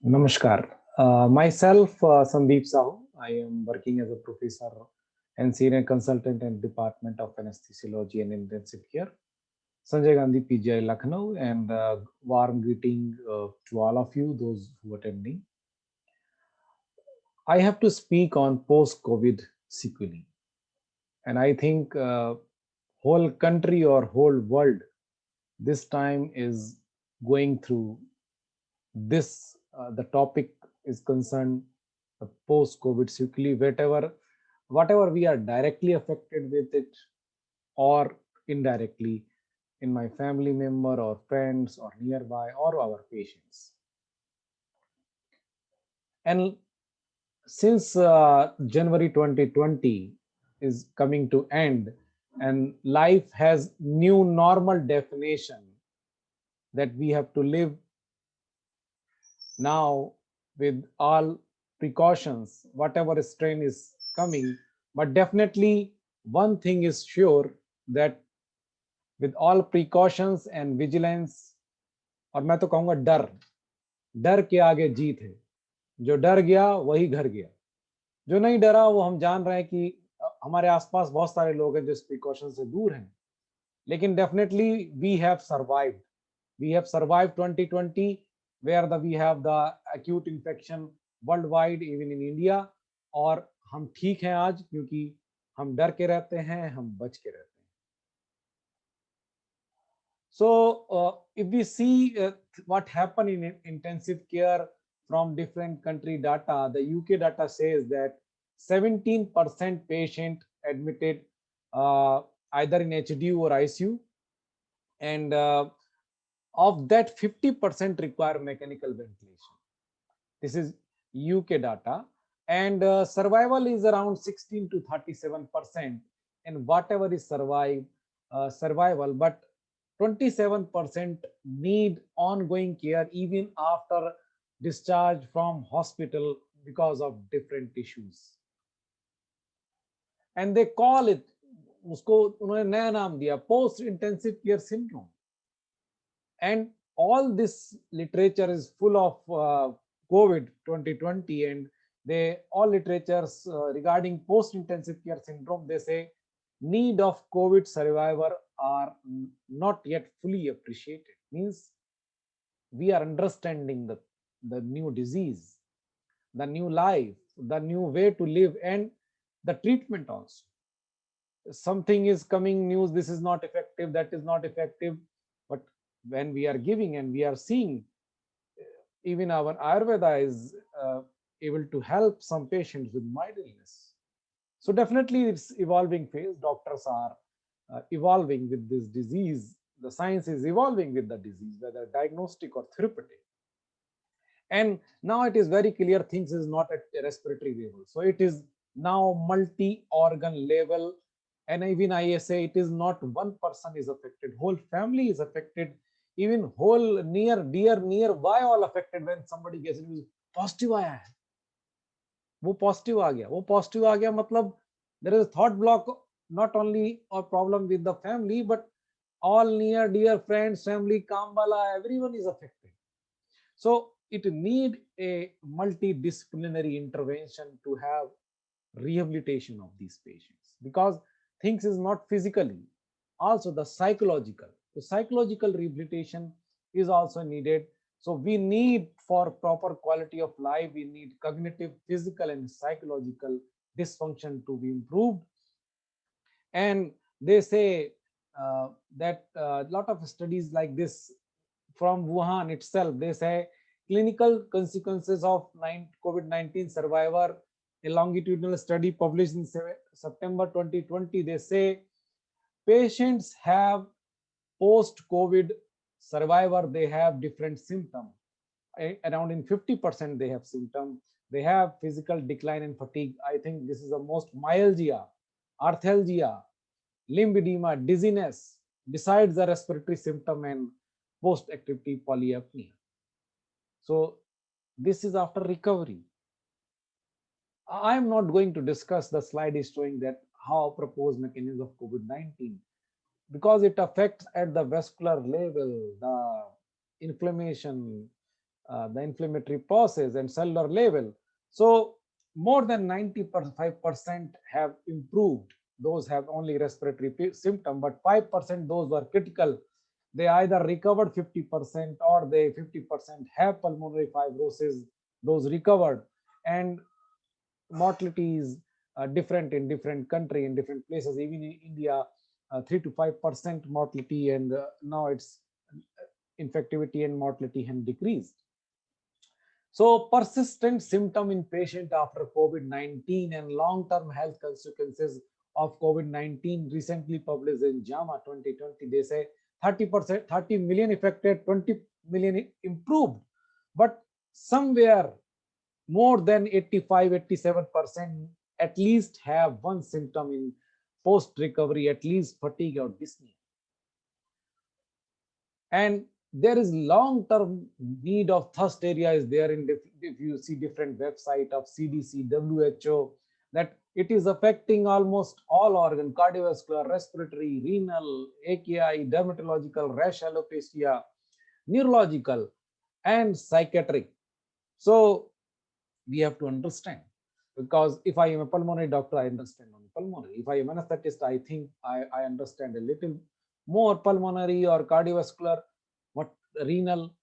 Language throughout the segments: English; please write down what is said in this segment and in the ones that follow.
Namaskar. Myself, Sandeep Sahu. I am working as a professor and senior consultant in Department of Anesthesiology and Intensive Care, Sanjay Gandhi PGI Lucknow, and warm greeting to all of you, those who attending. I have to speak on post-COVID sequelae, and I think whole country or whole world this time is going through this. The topic is concerned the post-COVID sequelae, whatever we are directly affected with it or indirectly in my family member or friends or nearby or our patients. And since January 2020 is coming to end and life has new normal definition that we have to live now with all precautions, whatever strain is coming. But definitely one thing is sure that with all precautions and vigilance, और मैं तो कहूंगा डर डर के आगे जीत है. जो डर गया वही घर गया. जो नहीं डरा वो हम जान रहे हैं कि हमारे आसपास बहुत सारे लोग हैं जो इस प्रिकॉशन से दूर हैं, लेकिन definitely we have survive 2020 where we have the acute infection worldwide, even in India. और हम ठीक हैं आज क्योंकि हम डर के रहते हैं, हम बच के रहते हैं. So if we see what happened in intensive care from different country data, the UK data says that 17% patient admitted either in HDU or ICU, and of that 50% require mechanical ventilation. This is UK data, and survival is around 16 to 37%, and whatever is survival, but 27% need ongoing care even after discharge from hospital because of different issues. And they call it, उसको उन्होंने नया नाम दिया, post intensive care syndrome. And all this literature is full of COVID 2020, and all literatures regarding post intensive care syndrome, they say need of COVID survivor are not yet fully appreciated. Means we are understanding the new disease, the new life, the new way to live, and the treatment also. Something is coming news, this is not effective, that is not effective, but when we are giving and we are seeing, even our Ayurveda is able to help some patients with mild illness. So definitely it's evolving phase. Doctors are evolving with this disease. The science is evolving with the disease, whether diagnostic or therapeutic. And now it is very clear things is not at a respiratory level. So it is now multi-organ level. And even I say it is not one person is affected, whole family is affected, even whole nearby all affected. When somebody gets positive आया है, वो positive आ गया, वो positive आ गया मतलब there is a thought block, not only a problem with the family, but all near dear friends, family, काम वाला, everyone is affected. So it need a multidisciplinary intervention to have rehabilitation of these patients, because things is not physically, also the psychological rehabilitation is also needed. So we need, for proper quality of life, we need cognitive, physical, and psychological dysfunction to be improved. And they say that a lot of studies like this from Wuhan itself, they say clinical consequences of COVID-19 survivor, a longitudinal study published in September 2020, they say patients have post-COVID survivor, they have different symptoms. Around in 50% they have symptoms. They have physical decline and fatigue. I think this is the most myalgia, arthalgia, limb edema, dizziness, besides the respiratory symptom and post-activity polyapnea. So this is after recovery. I am not going to discuss, the slide is showing that how proposed mechanism of COVID-19, because it affects at the vascular level, the inflammation, the inflammatory process and cellular level. So more than 95% have improved. Those have only respiratory symptom, but 5% those were critical. They either recovered 50% or they 50% have pulmonary fibrosis, those recovered. And mortality is different in different country, in different places. Even in India, 3 to 5% mortality, and now it's infectivity and mortality have decreased. So persistent symptom in patient after COVID-19 and long-term health consequences of COVID-19 recently published in JAMA 2020. They say 30%, 30 million affected, 20 million improved, but somewhere more than 85, 87% at least have one symptom in post-recovery, at least fatigue or dyspnea. And there is long-term need of thirst area is there in if you see different website of CDC, WHO, that it is affecting almost all organ, cardiovascular, respiratory, renal, AKI, dermatological, rash alopecia, neurological, and psychiatric. So we have to understand, because if I am a pulmonary doctor, I understand only pulmonary. If I am an anesthetist, I think I understand a little more pulmonary or cardiovascular, what renal,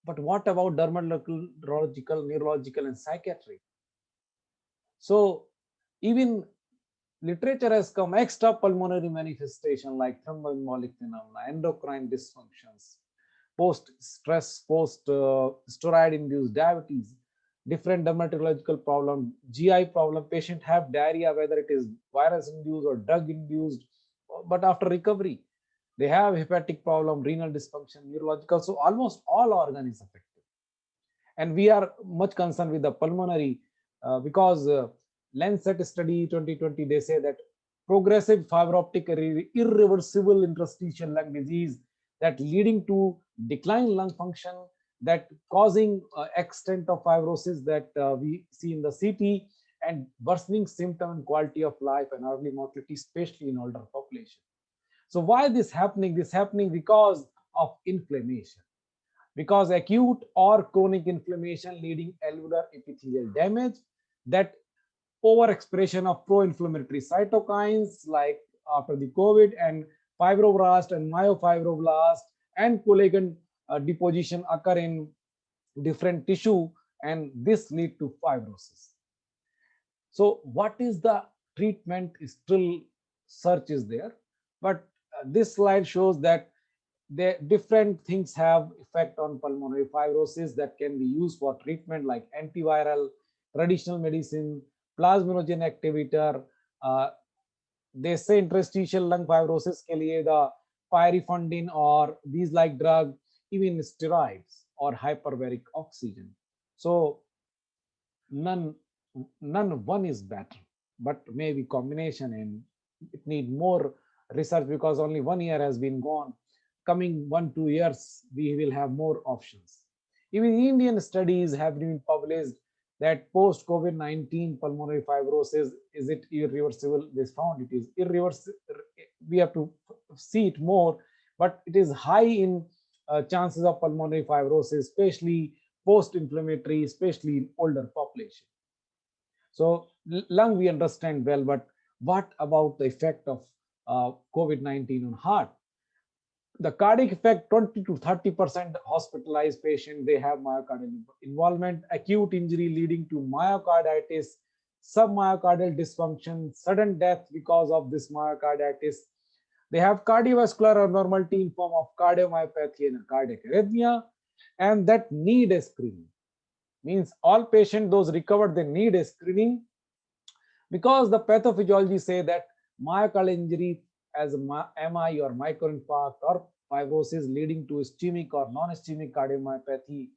but what about dermatological, neurological, and psychiatric? So even literature has come extra pulmonary manifestation like thromboembolic phenomena, endocrine dysfunctions, post-stress, post-steroid-induced diabetes, different dermatological problem, GI problem. Patient have diarrhea, whether it is virus-induced or drug-induced, but after recovery, they have hepatic problem, renal dysfunction, neurological. So almost all organ is affected. And we are much concerned with the pulmonary because Lancet study 2020, they say that progressive fiber optic irreversible interstitial lung disease that leading to decline lung function, that causing extent of fibrosis that we see in the CT, and worsening symptom and quality of life and early mortality, especially in older population. So why this happening? This happening because of inflammation, because acute or chronic inflammation leading alveolar epithelial damage, that overexpression of pro-inflammatory cytokines like after the COVID, and fibroblast and myofibroblast and collagen deposition occur in different tissue, and this lead to fibrosis. So what is the treatment? Still search is there, but this slide shows that the different things have effect on pulmonary fibrosis that can be used for treatment, like antiviral, traditional medicine, plasminogen activator. They say interstitial lung fibrosis ke liye the pyrifundin or these like drug, even steroids or hyperbaric oxygen. So none one is better, but maybe combination, and it need more research because only 1 year has been gone. Coming 1-2 years, we will have more options. Even Indian studies have been published that post COVID-19 pulmonary fibrosis, is it irreversible? They found it is irreversible. We have to see it more, but it is high in chances of pulmonary fibrosis, especially post-inflammatory, especially in older population. So lung we understand well, but what about the effect of COVID-19 on heart? The cardiac effect, 20 to 30% hospitalized patient, they have myocardial involvement, acute injury leading to myocarditis, submyocardial dysfunction, sudden death because of this myocarditis. They have cardiovascular abnormality in form of cardiomyopathy and cardiac arrhythmia, and that need a screening. Means all patients, those recovered, they need a screening, because the pathophysiology say that myocardial injury as a MI or microinfarct or fibrosis leading to ischemic or non-ischemic cardiomyopathy,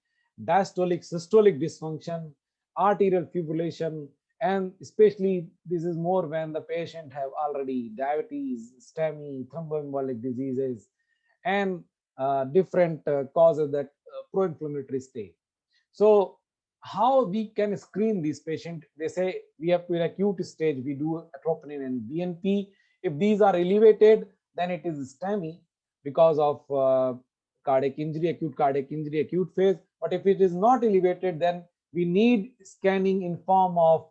diastolic, systolic dysfunction, arterial fibrillation, and especially this is more when the patient have already diabetes, STEMI, thromboembolic diseases, and different causes that pro-inflammatory state. So how we can screen these patients? They say we have to, in acute stage, we do troponin and BNP. If these are elevated, then it is STEMI because of cardiac injury, acute phase. But if it is not elevated, then we need scanning in form of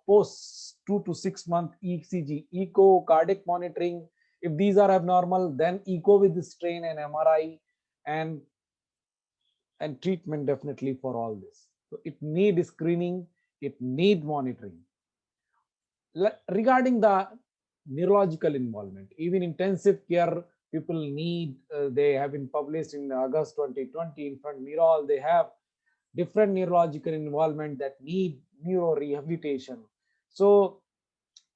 post 2 to 6 month ECG, echo, cardiac monitoring. If these are abnormal, then echo with strain and MRI, and treatment definitely for all this. So it need screening, it need monitoring. Regarding the neurological involvement, even intensive care people need, they have been published in August 2020 in front Neurol, they have different neurological involvement that need neuro rehabilitation. So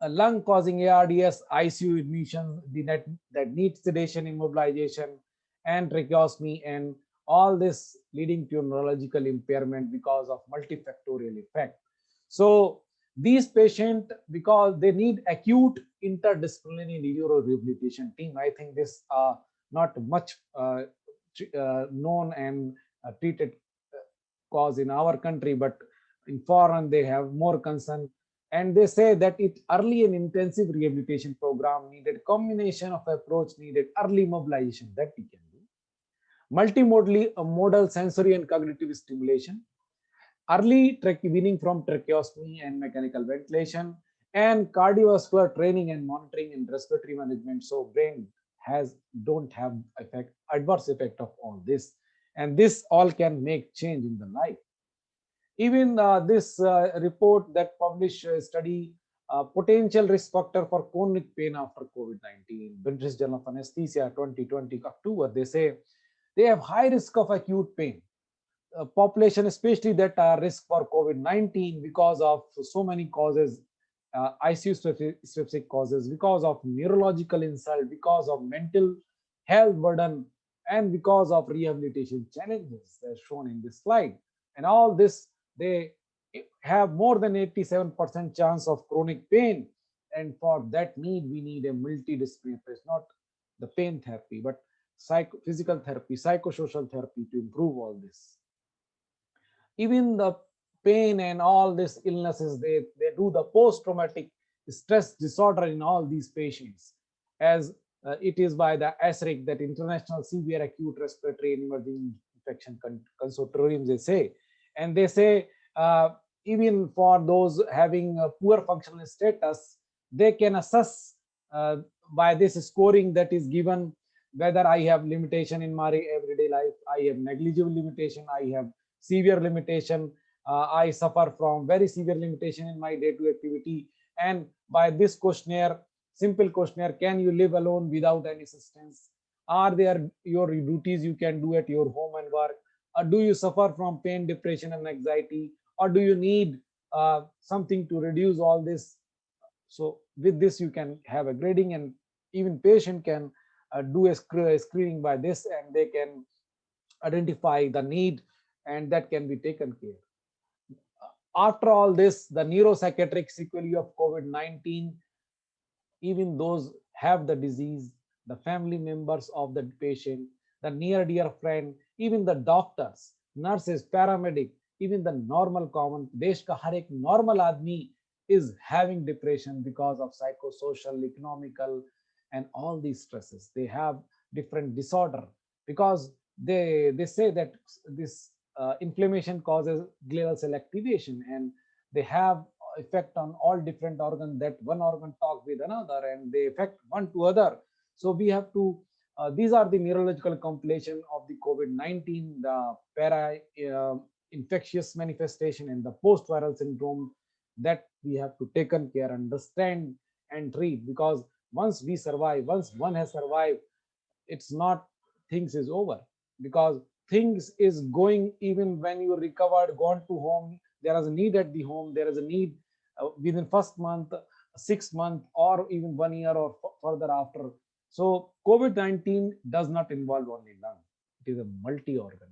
lung causing ARDS, ICU admission, that needs sedation, immobilization, and tracheostomy, and all this leading to neurological impairment because of multifactorial effect. So these patients, because they need acute interdisciplinary neuro rehabilitation team, I think this not much known and treated cause in our country, but in foreign they have more concern. And they say that it early and intensive rehabilitation program needed, combination of approach needed, early mobilization that we can do, multimodally modal sensory and cognitive stimulation, early weaning from tracheostomy and mechanical ventilation, and cardiovascular training and monitoring and respiratory management, so brain don't have adverse effect of all this, and this all can make change in the life. Even this report that published a study, potential risk factor for chronic pain after COVID-19, British Journal of Anesthesia 2020 October, they say they have high risk of acute pain. Population, especially that are risk for COVID-19 because of so many causes, ICU specific causes, because of neurological insult, because of mental health burden, and because of rehabilitation challenges as shown in this slide. And all this, they have more than 87% chance of chronic pain. And for that need, we need a multidisciplinary approach, not the pain therapy, but physical therapy, psychosocial therapy to improve all this. Even the pain and all these illnesses, they do the post-traumatic stress disorder in all these patients, as it is by the ASRIC, that International Severe Acute Respiratory and Emerging Infection Consortium, they say. And they say even for those having a poor functional status, they can assess by this scoring that is given, whether I have limitation in my everyday life, I have negligible limitation, I have severe limitation, I suffer from very severe limitation in my day-to-day activity. And by this questionnaire, simple questionnaire, can you live alone without any assistance? Are there your duties you can do at your home and work? Or do you suffer from pain, depression, and anxiety? Or do you need something to reduce all this? So with this, you can have a grading, and even patient can do a screening by this, and they can identify the need, and that can be taken care. After all this, the neuropsychiatric sequelae of COVID-19, even those have the disease, the family members of the patient, the near dear friend, even the doctors, nurses, paramedic, even the normal common desh ka har ek normal aadmi is having depression because of psychosocial, economical, and all these stresses. They have different disorder because they say that this inflammation causes glial cell activation, and they have effect on all different organs, that one organ talk with another and they affect one to other. So we have to these are the neurological compilation of the COVID-19, the para infectious manifestation and the post-viral syndrome, that we have to taken care, understand, and treat. Because once we survive, once one has survived, it's not things is over, because things is going. Even when you recovered, gone to home, there is a need at the home, there is a need within first month, 6 month, or even 1 year or further after. So COVID-19 does not involve only lung, it is a multi-organ,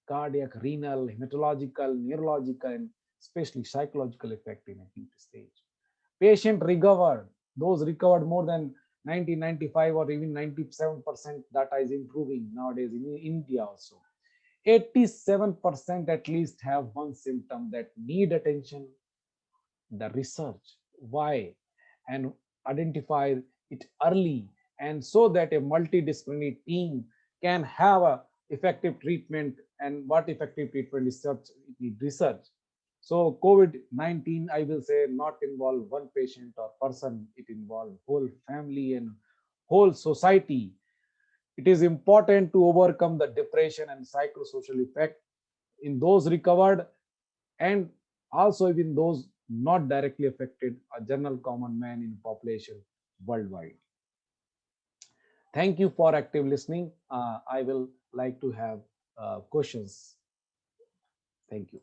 cardiac, renal, hematological, neurological, and especially psychological effect in acute stage. Patient recovered, those recovered more than 95 or even 97% data is improving nowadays in India also. 87% at least have one symptom that need attention, the research, why, and identify it early, and so that a multidisciplinary team can have a effective treatment and what effective treatment research need research. So COVID-19, I will say, not involve one patient or person, it involves whole family and whole society. It is important to overcome the depression and psychosocial effect in those recovered, and also in those not directly affected, a general common man in population worldwide. Thank you for active listening. I will like to have questions. Thank you.